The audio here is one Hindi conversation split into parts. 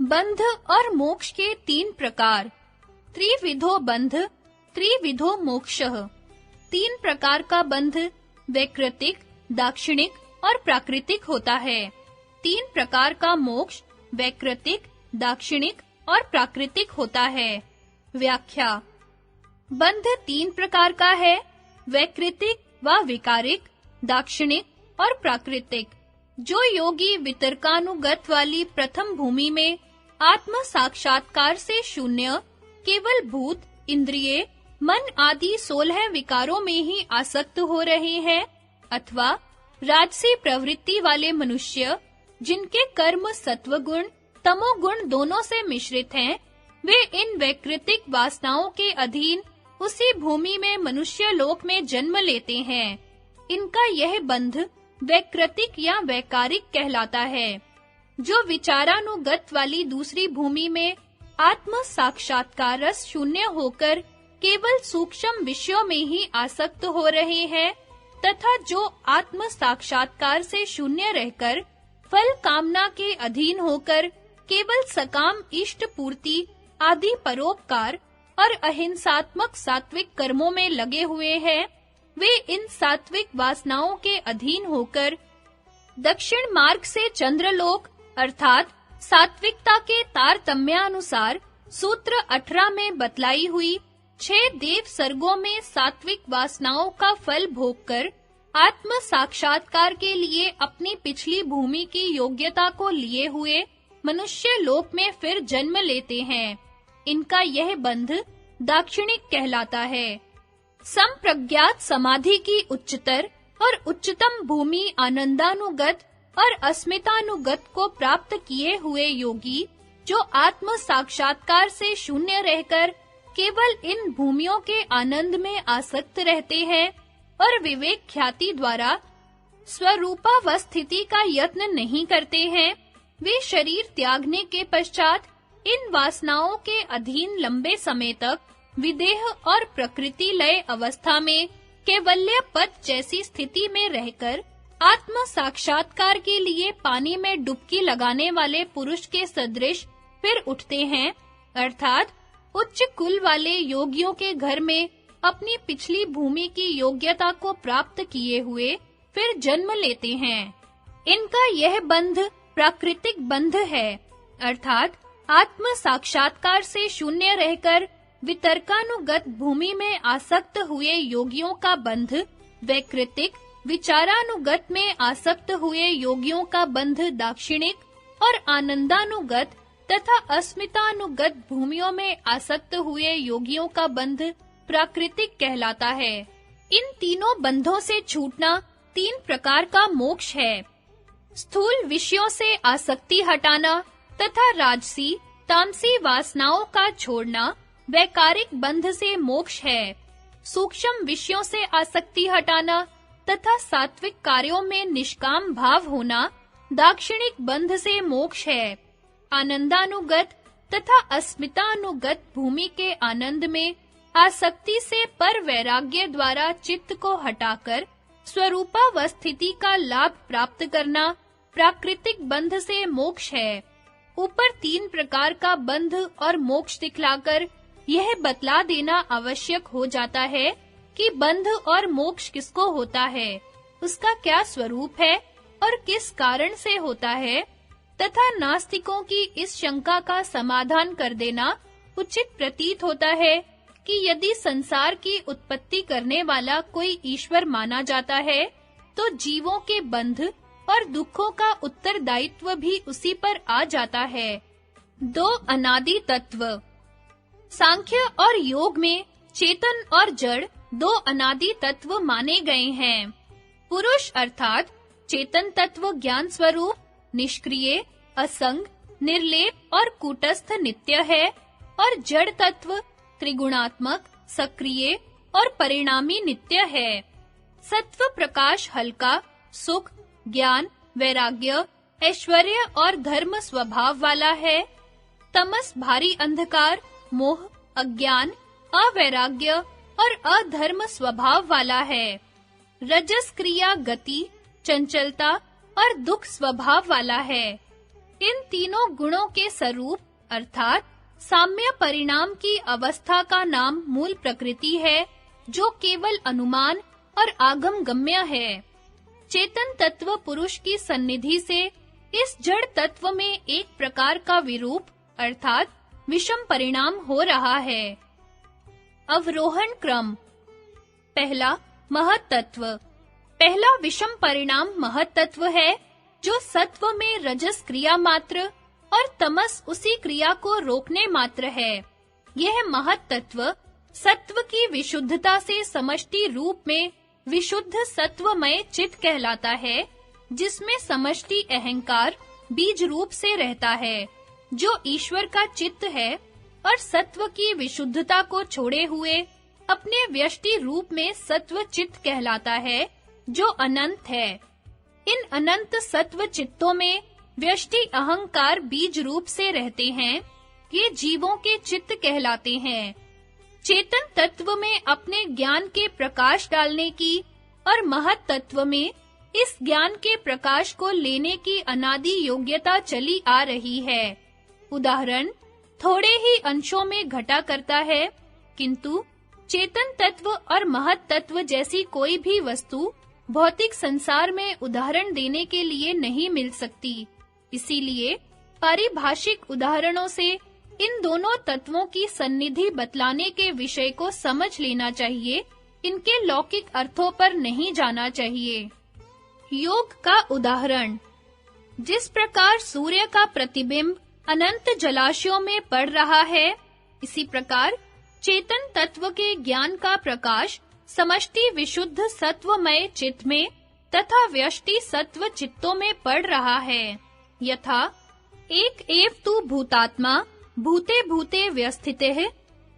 बंध और मोक्ष के 3 प्रकार। त्रिविधो बंध, त्रिविधो मोक्षः। 3 प्रकार का बंध वैकृतिक, दाक्षिणिक और प्राकृतिक होता है। 3 प्रकार का मोक्ष वैकृतिक, दाक्षिणिक और प्राकृतिक होता है। व्याख्या। बंध 3 प्रकार का है, वैकृतिक व विकारिक, दाक्षिणिक और प्राकृतिक। जो योगी वितर्कानुगत वाली प्रथम भूमि में आत्म साक्षात्कार से शून्य केवल भूत, इंद्रिय, मन आदि 16 विकारों में ही आसक्त हो रहे हैं, अथवा राजसी प्रवृत्ति वाले मनुष्य जिनके कर्म सत्वगुण, तमोगुण दोनों से मिश्रित हैं, वे इन वैकृतिक वासनाओं के अधीन उसी भूमि में मनुष्य लोक में जन्म लेते हैं। इनका यह बंध वैकृतिक या वैकारिक कहलाता है। जो विचारानुगत वाली दूसरी भूमि में आत्म साक्षात्कार शून्य होकर केवल सूक्ष्म विषयों में ही आसक्त हो रहे हैं, तथा जो आत्म साक्षात्कार से शून्य रहकर फल कामना के अधीन होकर केवल सकाम इष्ट पूर्ति आदि परोपकार और अहिंसात्मक सात्विक कर्मों में लगे हुए हैं, वे इन सात्विक वासनाओं के अधीन होकर दक्षिण मार्ग से चंद्रलोक अर्थात सात्विकता के तारतम्यानुसार सूत्र 18 में बतलाई हुई 6 देव सर्गों में सात्विक वासनाओं का फल भोगकर आत्म साक्षात्कार के लिए अपनी पिछली भूमि की योग्यता को लिए हुए मनुष्य लोक में फिर जन्म लेते हैं। इनका यह बंध दाक्षिणिक कहलाता है। संप्रज्ञात समाधि की उच्चतर और उच्चतम भूमि आनंदानुगत और अस्मितानुगत को प्राप्त किए हुए योगी जो आत्म साक्षात्कार से शून्य रहकर केवल इन भूमियों के आनंद में आसक्त रहते हैं और विवेक ख्याति द्वारा स्वरूपावस्थिति का यत्न नहीं करते हैं, वे शरीर त्यागने के पश्चात इन वासनाओं के अधीन लंबे समय तक विदेह और प्रकृति लय अवस्था में कैवल्य पद जैसी स्थिति में रहकर आत्म साक्षात्कार के लिए पानी में डुबकी लगाने वाले पुरुष के सदृश फिर उठते हैं, अर्थात उच्च कुल वाले योगियों के घर में अपनी पिछली भूमि की योग्यता को प्राप्त किए हुए फिर जन्म लेते हैं। इनका यह बंध प्राकृतिक बंध है, अर्थात आत्म साक्षात्कार से शून्य रहकर वितर्कानुगत भूमि में आसक्त हुए योगियों का बंध वैकृतिक, विचारानुगत में आसक्त हुए योगियों का बंध दाक्षिणिक और आनंदानुगत तथा अस्मितानुगत भूमियों में आसक्त हुए योगियों का बंध प्राकृतिक कहलाता है। इन तीनों बंधों से छूटना 3 प्रकार का मोक्ष है। स्थूल विषयों से आसक्ति हटाना तथा राजसी, तामसी वासनाओं का छोड़ना वैकारिक बंध से मोक्ष है। सूक्ष्म विषयों से आसक्ति हटाना तथा सात्विक कार्यों में निष्काम भाव होना दाक्षिणिक बंध से मोक्ष है। आनंदानुगत तथा अस्मितानुगत भूमि के आनंद में आसक्ति से पर वैराग्य द्वारा चित्त को हटाकर स्वरूपावस्थिति का लाभ प्राप्त करना प्राकृतिक बंध से मोक्ष है। ऊपर 3 प्रकार का बंध और मोक्ष दिखलाकर यह बतला देना आवश्यक हो जाता है कि बंध और मोक्ष किसको होता है, उसका क्या स्वरूप है और किस कारण से होता है, तथा नास्तिकों की इस शंका का समाधान कर देना उचित प्रतीत होता है कि यदि संसार की उत्पत्ति करने वाला कोई ईश्वर माना जाता है, तो जीवों के बंध और दुखों का उत्तरदायित्व भी उसी पर आ जाता है। 2 अनादि तत्व। सांख्य और योग में चेतन और जड़ 2 अनादि तत्व माने गए हैं। पुरुष अर्थात चेतन तत्व ज्ञान स्वरूप, निष्क्रिय, असंग, निर्लेप और कूटस्थ नित्य है, और जड़ तत्व त्रिगुणात्मक, सक्रिय और परिणामी नित्य है। सत्व प्रकाश हल्का, सुख, ज्ञान, वैराग्य, ऐश्वर्य और धर्म स्वभाव वाला है। तमस भारी अंधकार, मोह, अज्ञान, अवैराग्य और अधर्म स्वभाव वाला है। रजस क्रिया गति, चंचलता और दुख स्वभाव वाला है। इन तीनों गुणों के स्वरूप अर्थात साम्य परिणाम की अवस्था का नाम मूल प्रकृति है, जो केवल अनुमान और आगम गम्य है। चेतन तत्व पुरुष की सन्निधि से इस जड़ तत्व में एक प्रकार का विरूप अर्थात विषम परिणाम हो रहा है। अवरोहण क्रम। पहला महत् तत्व। पहला विषम परिणाम महत् तत्व है, जो सत्व में रजस क्रिया मात्र और तमस उसी क्रिया को रोकने मात्र है। यह महत् तत्व सत्व की विशुद्धता से समष्टि रूप में विशुद्ध सत्वमय चित्त कहलाता है, जिसमें समष्टि अहंकार बीज रूप से रहता है, जो ईश्वर का चित्त है और सत्व की विशुद्धता को छोड़े हुए अपने व्यष्टि रूप में सत्व चित्त कहलाता है, जो अनंत है। इन अनंत सत्व चित्तों में व्यष्टि अहंकार बीज रूप से रहते हैं। ये जीवों के चित्त कहलाते हैं। चेतन तत्व में अपने ज्ञान के प्रकाश डालने की और महत् तत्व में इस ज्ञान के प्रकाश को लेने की अनादि योग्यता चली आ रही है। उदाहरण थोड़े ही अंशों में घटा करता है, किंतु चेतन तत्व और महत् तत्व जैसी कोई भी वस्तु भौतिक संसार में उदाहरण देने के लिए नहीं मिल सकती। इसीलिए पारिभाषिक उदाहरणों से इन दोनों तत्वों की सन्निधि बतलाने के विषय को समझ लेना चाहिए, इनके लौकिक अर्थों पर नहीं जाना चाहिए। योग का उदाहरण। जिस प्रकार सूर्य का प्रतिबिंब अनंत जलाशयों में पड़ रहा है, इसी प्रकार चेतन तत्व के ज्ञान का प्रकाश समष्टि विशुद्ध सत्वमय चित्त में तथा व्यष्टि सत्व चित्तों में पड़ रहा है। यथा एक एव तु भूतात्मा भूते भूते व्यस्थितः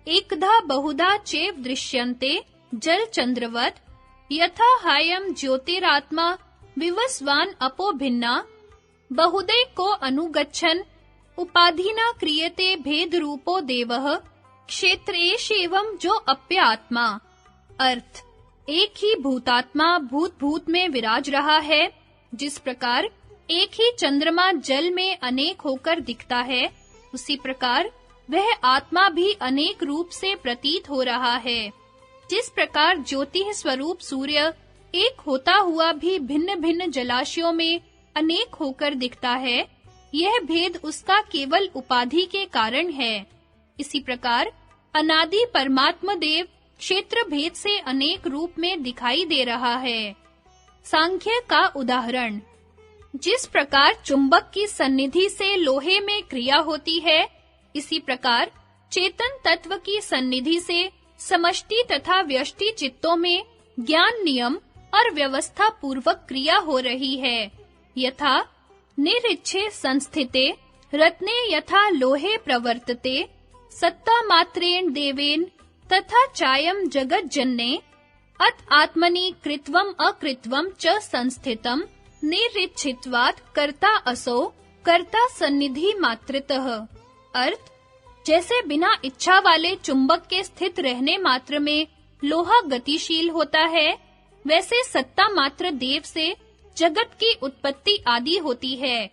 एकधा बहुधा चैव दृश्यन्ते जल चंद्रवत् यथा हायं ज्योतिरात्मा विवस्वान अपो भिन्ना बहुदे को अनुगच्छन् उपाधिना क्रियते भेद रूपो देवः क्षेत्रेशेवं जो अप्यात्मा। अर्थ एक ही भूतात्मा भूत भूत में विराज रहा है। जिस प्रकार एक ही चंद्रमा जल में अनेक होकर दिखता है, उसी प्रकार वह आत्मा भी अनेक रूप से प्रतीत हो रहा है। जिस प्रकार ज्योति स्वरूप सूर्य एक होता हुआ भी भिन्न-भिन्न जलाशयों में अनेक होकर दिखता है, यह भेद उसका केवल उपाधि के कारण है। इसी प्रकार अनादि परमात्मा देव क्षेत्र भेद से अनेक रूप में दिखाई दे रहा है। सांख्य का उदाहरण। जिस प्रकार चुंबक की सन्निधि से लोहे में क्रिया होती है, इसी प्रकार चेतन तत्व की सन्निधि से समष्टि तथा व्यष्टि चित्तों में ज्ञान नियम और व्यवस्था पूर्वक क्रिया हो रही है। यथा निरिच्छे संस्थिते रत्ने यथा लोहे प्रवर्तते सत्ता मात्रेण देवेन तथा चायम जगज्जन्ये अत आत्मनि कृत्वम अकृत्वम च संस्थितम निरिच्छित्वात् कर्ता असौ कर्ता सन्निधि मात्रतः। अर्थ जैसे बिना इच्छा वाले चुंबक के स्थित रहने मात्र में लोहा गतिशील होता है, वैसे सत्ता मात्र देव से जगत की उत्पत्ति आदि होती है।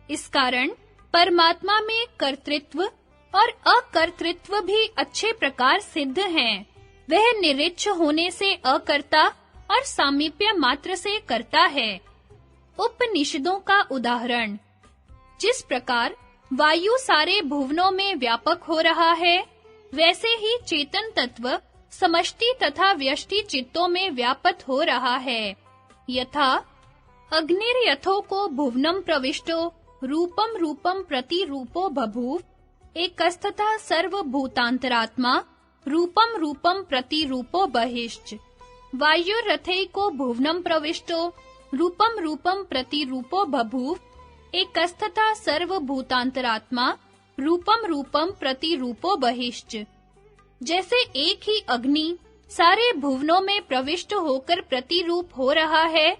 इस कारण परमात्मा में कर्तृत्व और अकर्तृत्व भी अच्छे प्रकार सिद्ध हैं। वह निरिच्छ होने से अकर्ता और सामीप्य मात्र से कर्ता है। उपनिषदों का उदाहरण। जिस प्रकार वायु सारे भुवनों में व्यापक हो रहा है, वैसे ही चेतन तत्व समष्टि तथा व्यष्टि चित्तों में व्यापक हो रहा है। यथा अग्निर्यथो को भुवनम प्रविष्टो रूपम रूपम प्रति रूपो बभूव एकस्तथा सर्वभूतांतरात्मा रूपम रूपम प्रति रूपो बहिश्च। वायुरथैको भुवनम प्रविष्टो रूपम रूपम प्रति रूपो बभूव एकस्तथा सर्वभूतांतरात्मा रूपम रूपम प्रति रूपो बहिश्च। जैसे एक ही अग्नि सारे भुवनों में प्रविष्ट होकर प्रतिरूप हो रहा है,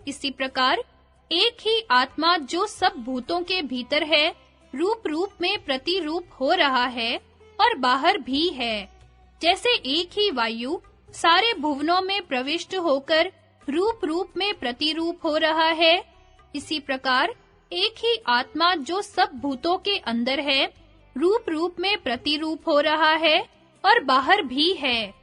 इसी प्रकार एक ही आत्मा जो सब भूतों के भीतर है, रूप रूप में प्रतिरूप हो रहा है और बाहर भी है। जैसे एक ही वायु सारे भुवनों में प्रविष्ट होकर रूप रूप में प्रतिरूप हो रहा है, इसी प्रकार एक ही आत्मा जो सब भूतों के अंदर है, रूप रूप में प्रतिरूप हो रहा है और बाहर भी है।